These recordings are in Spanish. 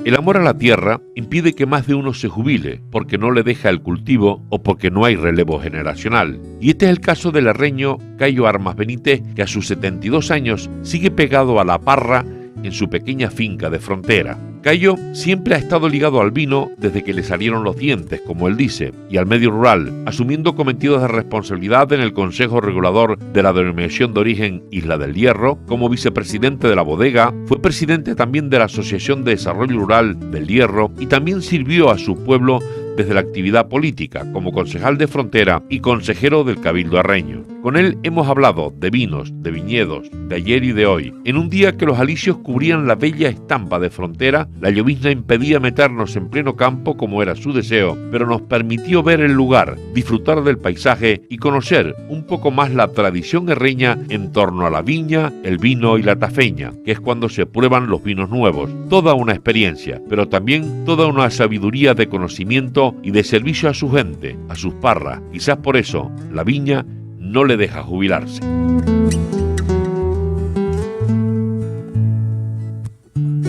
El amor a la tierra impide que más de uno se jubile porque no le deja el cultivo o porque no hay relevo generacional. Y este es el caso del herreño Cayo Armas Benítez, que a sus 72 años sigue pegado a la parra en su pequeña finca de Frontera. Cayo siempre ha estado ligado al vino desde que le salieron los dientes, como él dice, y al medio rural, asumiendo cometidos de responsabilidad en el Consejo Regulador de la Denominación de Origen Isla del Hierro. Como vicepresidente de la bodega, fue presidente también de la Asociación de Desarrollo Rural del Hierro y también sirvió a su pueblo desde la actividad política, como concejal de Frontera y consejero del Cabildo Herreño. Con él hemos hablado de vinos, de viñedos, de ayer y de hoy. En un día que los alisios cubrían la bella estampa de Frontera, la llovizna impedía meternos en pleno campo como era su deseo, pero nos permitió ver el lugar, disfrutar del paisaje y conocer un poco más la tradición herreña en torno a la viña, el vino y la tafeña, que es cuando se prueban los vinos nuevos. Toda una experiencia, pero también toda una sabiduría de conocimiento y de servicio a su gente, a sus parras. Quizás por eso la viña no le deja jubilarse.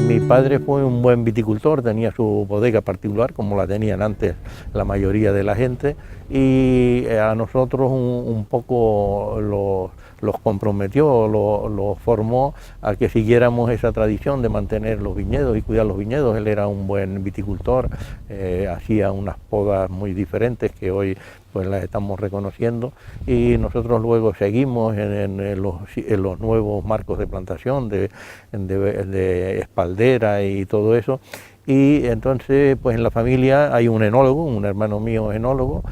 Mi padre fue un buen viticultor, tenía su bodega particular, como la tenían antes la mayoría de la gente, y a nosotros un poco los comprometió, los formó a que siguiéramos esa tradición de mantener los viñedos y cuidar los viñedos. Él era un buen viticultor, hacía unas podas muy diferentes que hoy pues las estamos reconociendo, y nosotros luego seguimos en los nuevos marcos de plantación de espaldera y todo eso. Y entonces, pues en la familia hay un enólogo, un hermano mío enólogo,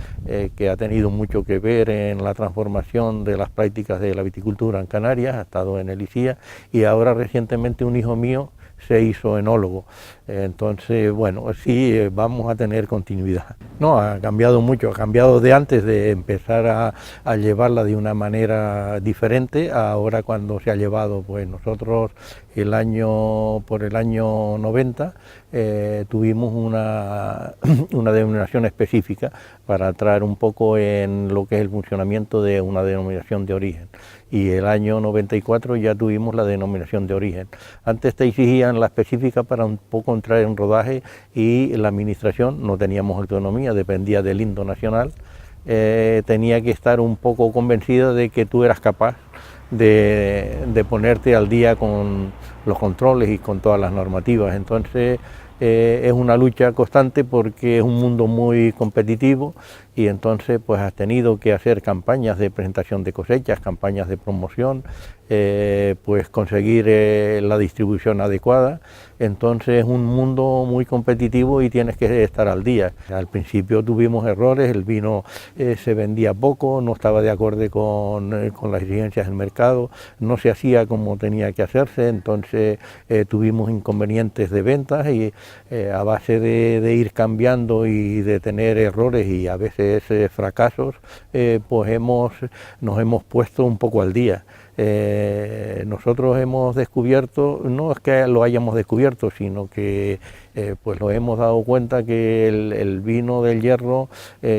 que ha tenido mucho que ver en la transformación de las prácticas de la viticultura en Canarias, ha estado en el ICIA, y ahora recientemente un hijo mío se hizo enólogo. Entonces, bueno, sí, vamos a tener continuidad. No, ha cambiado mucho, ha cambiado de antes de empezar a llevarla de una manera diferente, ahora cuando se ha llevado, pues nosotros por el año 90 tuvimos una denominación específica para entrar un poco en lo que es el funcionamiento de una denominación de origen. Y el año 94 ya tuvimos la denominación de origen. Antes te exigían la específica para un poco entrar en rodaje, y la administración no teníamos autonomía, dependía del Lindo Nacional. Tenía que estar un poco convencida de que tú eras capaz de ponerte al día con los controles y con todas las normativas. Entonces es una lucha constante porque es un mundo muy competitivo, y entonces pues has tenido que hacer campañas de presentación de cosechas, campañas de promoción, pues conseguir la distribución adecuada. Entonces es un mundo muy competitivo y tienes que estar al día. Al principio tuvimos errores, el vino se vendía poco, no estaba de acuerdo con las exigencias del mercado, no se hacía como tenía que hacerse, entonces tuvimos inconvenientes de ventas, y a base de ir cambiando y de tener errores y a veces fracasos, pues nos hemos puesto un poco al día. Nosotros hemos descubierto, no es que lo hayamos descubierto, sino que pues nos hemos dado cuenta que el vino del Hierro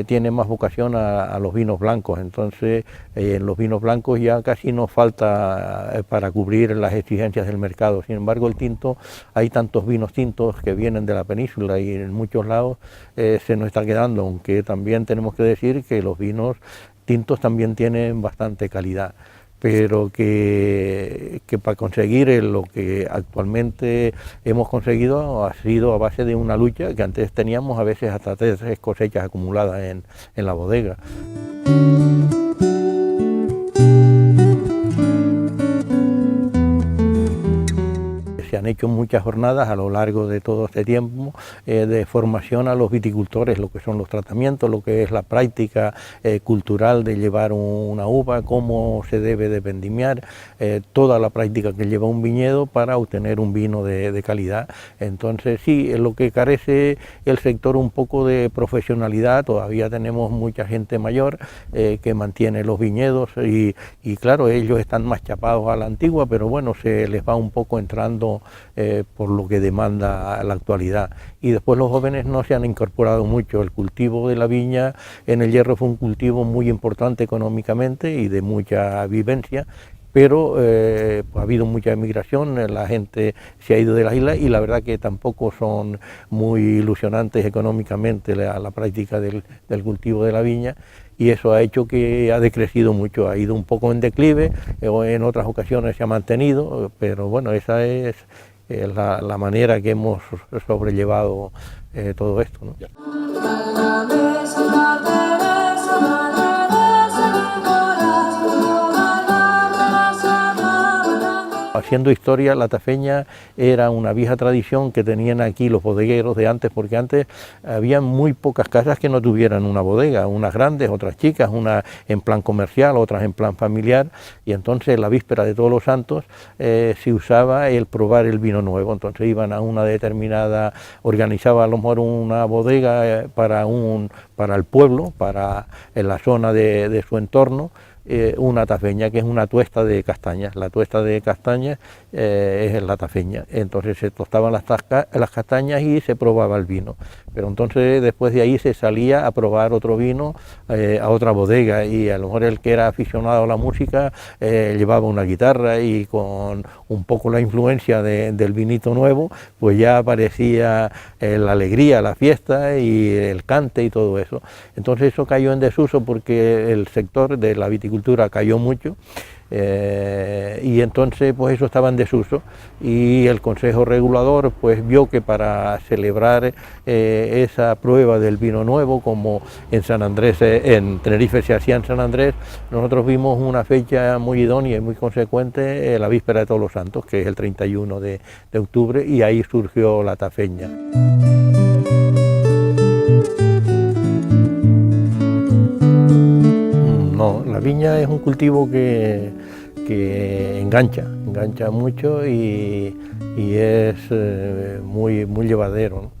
tiene más vocación a los vinos blancos. Entonces en los vinos blancos ya casi nos falta para cubrir las exigencias del mercado. Sin embargo, el tinto, hay tantos vinos tintos que vienen de la península y en muchos lados se nos está quedando, aunque también tenemos que decir que los vinos tintos también tienen bastante calidad, pero que para conseguir lo que actualmente hemos conseguido ha sido a base de una lucha que antes teníamos a veces hasta 3 cosechas acumuladas en la bodega. Se han hecho muchas jornadas a lo largo de todo este tiempo de formación a los viticultores, lo que son los tratamientos, lo que es la práctica cultural de llevar una uva, cómo se debe de vendimiar, toda la práctica que lleva un viñedo para obtener un vino de calidad. Entonces sí, es lo que carece el sector un poco de profesionalidad. Todavía tenemos mucha gente mayor que mantiene los viñedos y claro, ellos están más chapados a la antigua, pero bueno, se les va un poco entrando por lo que demanda la actualidad. Y después los jóvenes no se han incorporado mucho. El cultivo de la viña en el Hierro fue un cultivo muy importante económicamente y de mucha vivencia, pero pues ha habido mucha emigración, la gente se ha ido de las islas y la verdad que tampoco son muy ilusionantes económicamente la práctica del cultivo de la viña, y eso ha hecho que ha decrecido mucho, ha ido un poco en declive, en otras ocasiones se ha mantenido, pero bueno, esa es la manera que hemos sobrellevado todo esto, ¿no? Haciendo historia, la tafeña era una vieja tradición que tenían aquí los bodegueros de antes, porque antes había muy pocas casas que no tuvieran una bodega, unas grandes, otras chicas, unas en plan comercial, otras en plan familiar, y entonces la víspera de Todos los Santos se usaba el probar el vino nuevo. Entonces iban a una determinada, organizaba a lo mejor una bodega para el pueblo, para en la zona de su entorno, una tafeña, que es una tuesta de castañas. La tuesta de castañas es la tafeña. Entonces se tostaban las castañas y se probaba el vino. Pero entonces después de ahí se salía a probar otro vino a otra bodega, y a lo mejor el que era aficionado a la música llevaba una guitarra, y con un poco la influencia del vinito nuevo, pues ya aparecía la alegría, la fiesta y el cante y todo eso. Entonces eso cayó en desuso porque el sector de la viticultura cayó mucho, y entonces pues eso estaba en desuso, y el Consejo Regulador pues vio que para celebrar esa prueba del vino nuevo, como en San Andrés, en Tenerife se hacía en San Andrés, nosotros vimos una fecha muy idónea y muy consecuente, la víspera de Todos los Santos, que es el 31 de octubre, y ahí surgió la tafeña. No, la viña es un cultivo que engancha mucho, y es muy llevadero, ¿no?